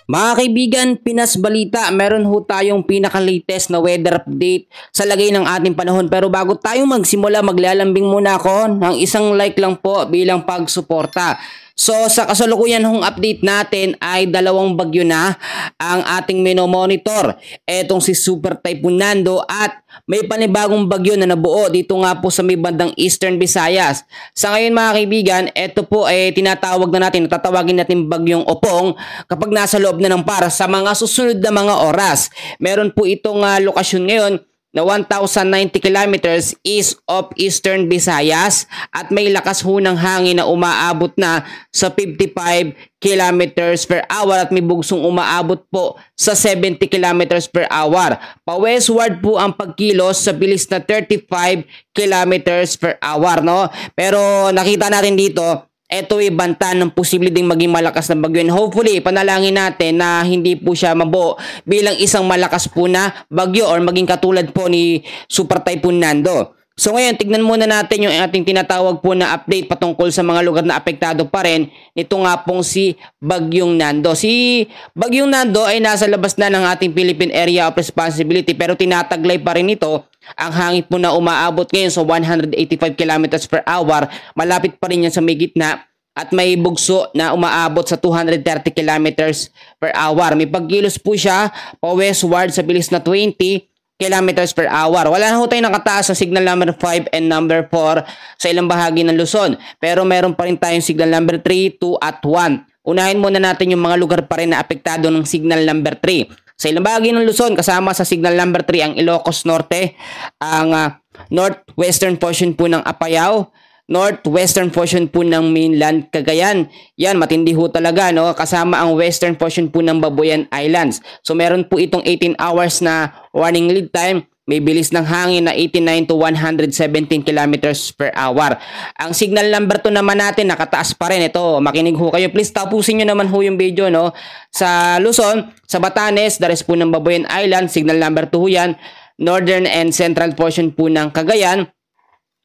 Mga kaibigan, Pinas Balita, meron ho tayong pinaka-latest na weather update sa lagay ng ating panahon. Pero bago tayo magsimula, maglalambing muna ako ng isang like lang po bilang pagsuporta. So sa kasalukuyan hong update natin ay dalawang bagyo na ang ating minomonitor. Etong si Super Typhoon Nando at may panibagong bagyo na nabuo dito nga po sa may bandang Eastern Visayas. Sa ngayon mga kaibigan, ito po ay tinatawag na natin, tatawagin natin bagyong Opong kapag nasa loob na ng par sa mga susunod na mga oras. Meron po itong lokasyon ngayon na 1,090 kilometers east of Eastern Visayas at may lakas ho ng hangin na umaabot na sa 55 kilometers per hour at may bugsong umaabot po sa 70 kilometers per hour. Pa-westward po ang pagkilos sa bilis na 35 kilometers per hour, no? Pero nakita natin dito, ito ay banta ng posible ding maging malakas na bagyo. And hopefully, panalangin natin na hindi po siya mabuo bilang isang malakas po na bagyo or maging katulad po ni Super Typhoon Nando. So ngayon, tignan muna natin yung ating tinatawag po na update patungkol sa mga lugar na apektado pa rin. Ito nga pong si Bagyong Nando. Si Bagyong Nando ay nasa labas na ng ating Philippine Area of Responsibility pero tinataglay pa rin ito ang hangin po na umaabot ngayon sa 185 kilometers per hour. Malapit pa rin yan sa may gitna at may bugso na umaabot sa 230 kilometers per hour. May pagkilos po siya pa westward sa bilis na 20 kilometers per hour. Wala na ho tayong nakataas sa signal number 5 and number 4 sa ilang bahagi ng Luzon. Pero meron pa rin tayong signal number 3, 2 at 1. Unahin muna natin yung mga lugar pa rin na apektado ng signal number 3. Sa ilang bahagi ng Luzon, kasama sa signal number 3 ang Ilocos Norte, ang northwestern portion po ng Apayao, northwestern portion po ng mainland Cagayan. Yan, matindi ho talaga, no? Kasama ang western portion po ng Babuyan Islands. So meron po itong 18 hours na warning lead time. May bilis ng hangin na 89 to 117 kilometers per hour. Ang signal number 2 naman natin, nakataas pa rin. Ito, makinig ho kayo. Please tapusin nyo naman ho yung video, no? Sa Luzon, sa Batanes, the rest po ng Babuyan Island, signal number 2 ho yan. Northern and central portion po ng Cagayan.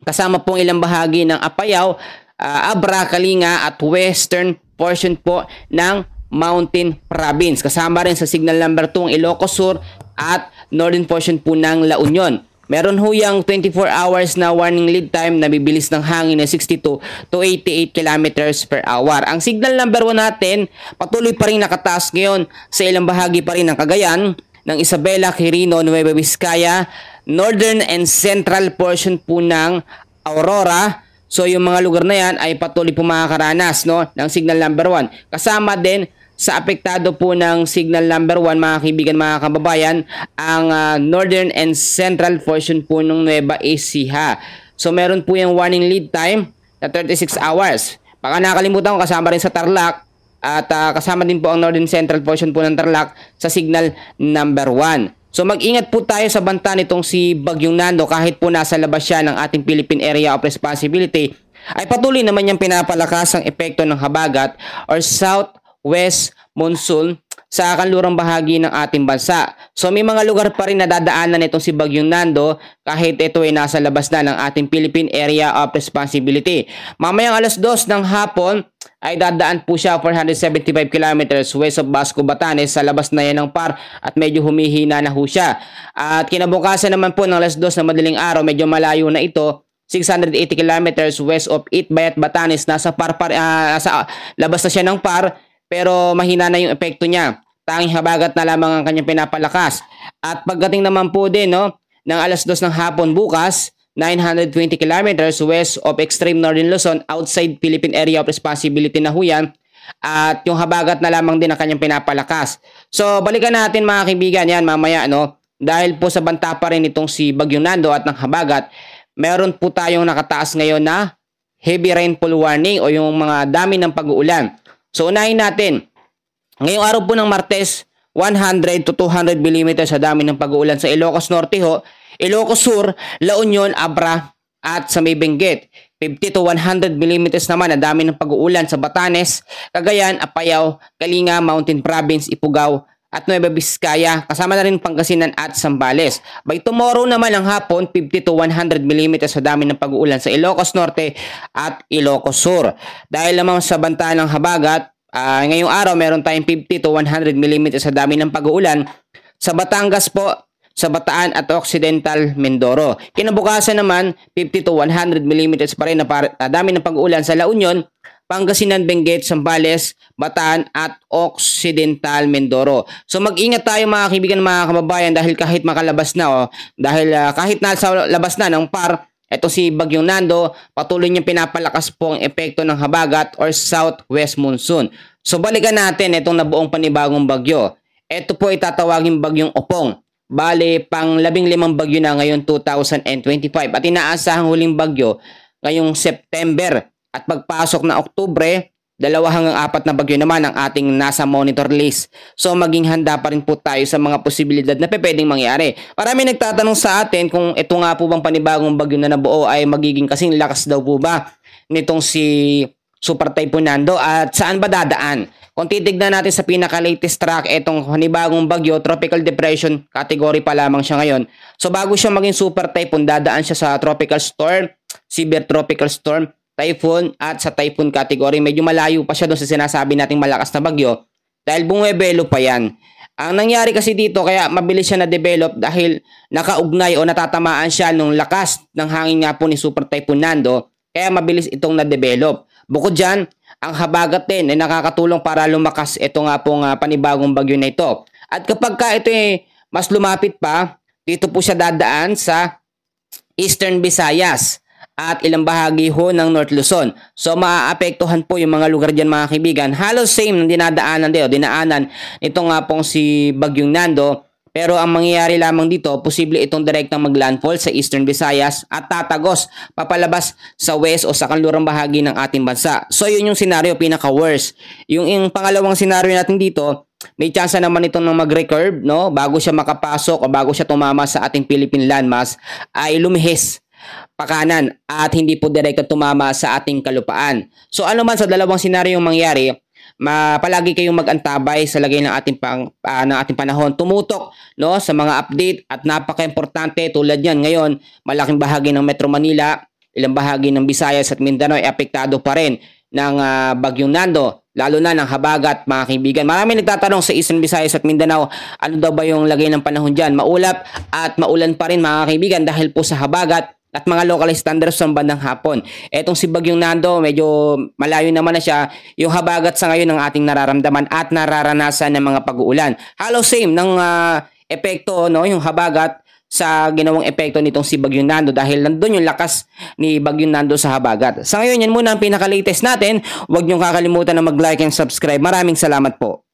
Kasama pong ilang bahagi ng Apayao, Abra, Kalinga at western portion po ng Mountain Province. Kasama rin sa signal number 2 ang Ilocos Sur at northern portion po ng La Union. Meron ho yung 24 hours na warning lead time na bibilis ng hangin na 62 to 88 kilometers per hour. Ang signal number 1 natin, patuloy pa rin nakataas ngayon sa ilang bahagi pa rin ng Cagayan, ng Isabela, Quirino, Nueva Vizcaya, northern and central portion po ng Aurora. So yung mga lugar na yan ay patuloy po makakaranas, no, ng signal number 1. Kasama din sa apektado po ng signal number 1, mga kaibigan, mga kababayan, ang northern and central portion po ng Nueva Ecija. So meron po yung warning lead time na 36 hours. Baka nakalimutan ko, kasama rin sa Tarlac at kasama din po ang northern central portion po ng Tarlac sa signal number 1. So mag-ingat po tayo sa banta nitong si Bagyong Nando kahit po nasa labas siya ng ating Philippine Area of Responsibility. Ay patuloy naman niyang pinapalakas ang epekto ng habagat or southwest monsoon sa kanlurang bahagi ng ating bansa. So may mga lugar pa rin na dadaanan itong si Bagyong Nando kahit ito ay nasa labas na ng ating Philippine Area of Responsibility. Mamayang alas 2 ng hapon ay dadaan po siya 475 kilometers west of Basco, Batanes. Sa labas na yan ng par at medyo humihina na ho siya. At kinabukasan naman po ng alas 2 na madaling araw, medyo malayo na ito, 680 kilometers west of Itbayat, Batanes. Nasa labas na siya ng par pero mahina na yung epekto niya. Tanging habagat na lamang ang kanyang pinapalakas. At pagdating naman po din, no, ng alas 2 ng hapon bukas, 920 kilometers west of extreme northern Luzon, outside Philippine Area of Responsibility na ho yan. At yung habagat na lamang din ang kanyang pinapalakas. So balikan natin mga kaibigan yan mamaya, no? Dahil po sa banta pa rin itong si Bagyong Nando at ng habagat, meron po tayong nakataas ngayon na heavy rainfall warning o yung mga dami ng pag-uulan. So unahin natin, ngayong araw po ng Martes, 100 to 200 mm sa dami ng pag-uulan sa Ilocos Norte ho, Ilocos Sur, La Union, Abra at sa may Benguet. 50 to 100 mm naman na dami ng pag-uulan sa Batanes, Cagayan, Apayao, Kalinga, Mountain Province, Ifugao at Nueva Vizcaya. Kasama na rin Pangasinan at Zambales. By tomorrow naman ang hapon, 50 to 100 mm sa dami ng pag-uulan sa Ilocos Norte at Ilocos Sur. Dahil naman sa banta ng habagat, Ngayong araw meron tayong 50 to 100 mm sa dami ng pag-uulan sa Batangas po, sa Bataan at Occidental Mindoro. Kinabukasan naman 50 to 100 mm pa rin na dami ng pag-uulan sa La Union, Pangasinan, Benguet, Zambales, Bataan at Occidental Mindoro. So mag-ingat tayo mga kaibigan, mga kababayan, dahil kahit makalabas na kahit nasa labas na ng PAR, ito si Bagyong Nando, patuloy niyang pinapalakas po ang epekto ng habagat or southwest monsoon. So balikan natin itong nabuong panibagong bagyo. Ito po itatawagin Bagyong Opong. Bale, pang 15 bagyo na ngayon 2025 at inaasahang huling bagyo ngayong September. At pagpasok na Oktubre, 2 hanggang 4 na bagyo naman ang ating nasa monitor list. So maging handa pa rin po tayo sa mga posibilidad na pwedeng mangyari. Marami nagtatanong sa atin kung ito nga po bang panibagong bagyo na nabuo ay magiging kasing lakas daw po ba nitong si Super Typhoon Nando at saan ba dadaan? Kung titignan natin sa pinaka-latest track, itong panibagong bagyo, tropical depression category pa lamang siya ngayon. So bago siya maging super typhoon, dadaan siya sa tropical storm, severe tropical storm, typhoon at sa typhoon category. Medyo malayo pa siya doon sa sinasabi nating malakas na bagyo dahil bumebelo pa yan. Ang nangyari kasi dito kaya mabilis siya na-develop dahil nakaugnay o natatamaan siya nung lakas ng hangin nga po ni Super Typhoon Nando kaya mabilis itong na-develop. Bukod dyan, ang habagat din ay nakakatulong para lumakas ito nga pong panibagong bagyo na ito. At kapag ka ito mas lumapit pa, dito po siya dadaan sa Eastern Visayas at ilang bahagi ho ng North Luzon. So maaapektuhan po yung mga lugar dyan mga kaibigan. Halos same ng dinaanan nito nga pong si Bagyong Nando. Pero ang mangyayari lamang dito, posible itong direktang maglandfall sa Eastern Visayas at tatagos papalabas sa west o sa kanlurang bahagi ng ating bansa. So yun yung scenario pinaka-worst. Yung pangalawang scenario natin dito, may chance naman itong mag-recurve, no? Bago siya makapasok o bago siya tumama sa ating Philippine landmass, ay lumihis pakanan at hindi po direkta tumama sa ating kalupaan. So ano man sa dalawang senaryo mangyari, palagi kayong mag-antabay sa lagay ng ating panahon. Tumutok no sa mga update at napaka-importante tulad niyan ngayon, malaking bahagi ng Metro Manila, ilang bahagi ng Visayas at Mindanao ay apektado pa rin ng Bagyong Nando, lalo na ng habagat mga kaibigan. Marami nagtatanong sa Eastern Visayas at Mindanao, ano daw ba yung lagay ng panahon diyan? Maulap at maulan pa rin mga kaibigan dahil po sa habagat at mga localized thunderstorms sa bandang hapon. Etong si Bagyong Nando, medyo malayo naman na siya. Yung habagat sa ngayon ng ating nararamdaman at nararanasan ng mga pag-uulan. Halos same ng epekto, no, yung habagat sa ginawang epekto nitong si Bagyong Nando dahil nandun yung lakas ni Bagyong Nando sa habagat. Sa ngayon, yan muna ang pinaka-latest natin. Huwag niyong kakalimutan na mag-like and subscribe. Maraming salamat po.